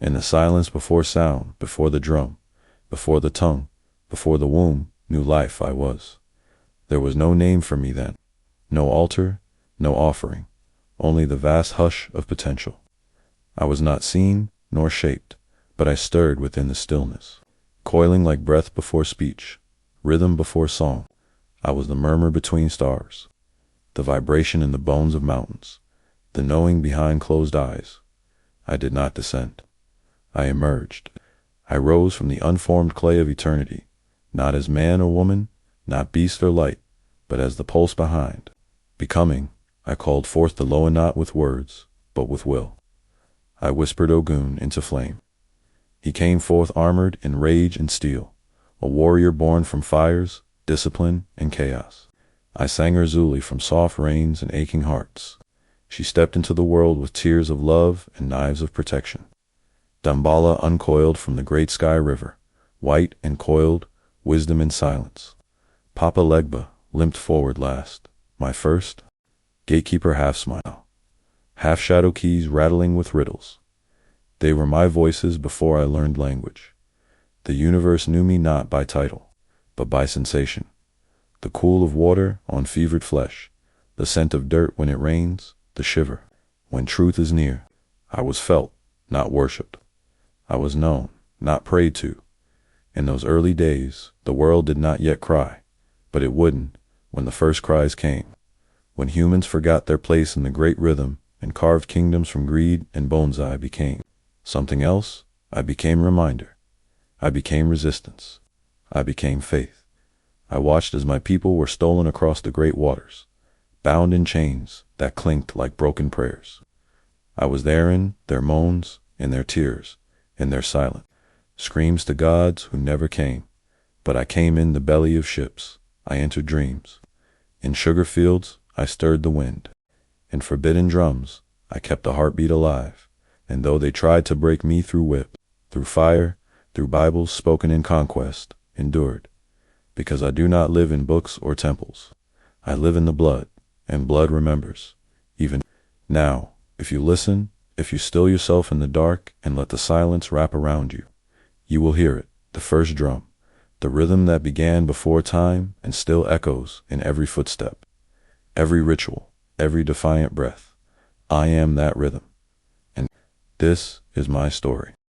In the silence before sound, before the drum, before the tongue, before the womb, new life I was. There was no name for me then, no altar, no offering, only the vast hush of potential. I was not seen nor shaped, but I stirred within the stillness, coiling like breath before speech, rhythm before song. I was the murmur between stars, the vibration in the bones of mountains, the knowing behind closed eyes. I did not descend. I emerged. I rose from the unformed clay of eternity, not as man or woman, not beast or light, but as the pulse behind. Becoming, I called forth the Loa not with words, but with will. I whispered Ogun into flame. He came forth armored in rage and steel, a warrior born from fires, discipline, and chaos. I sang her Zuli from soft rains and aching hearts. She stepped into the world with tears of love and knives of protection. Damballa uncoiled from the great sky river, white and coiled, wisdom in silence. Papa Legba limped forward last, my first gatekeeper half smile, half shadow keys rattling with riddles. They were my voices before I learned language. The universe knew me not by title, but by sensation. The cool of water on fevered flesh, the scent of dirt when it rains, the shiver when truth is near. I was felt, not worshipped. I was known, not prayed to. In those early days, the world did not yet cry, but it wouldn't when the first cries came, when humans forgot their place in the great rhythm and carved kingdoms from greed and bonsai became something else. I became reminder. I became resistance. I became faith. I watched as my people were stolen across the great waters, bound in chains that clinked like broken prayers. I was there in their moans, in their tears, in their silent screams to gods who never came. But I came in the belly of ships. I entered dreams. In sugar fields, I stirred the wind. In forbidden drums, I kept the heartbeat alive. And though they tried to break me through whip, through fire, through Bibles spoken in conquest, endured. Because I do not live in books or temples. I live in the blood, and blood remembers. Even now, if you listen, if you still yourself in the dark and let the silence wrap around you, you will hear it, the first drum, the rhythm that began before time and still echoes in every footstep, every ritual, every defiant breath. I am that rhythm. And this is my story.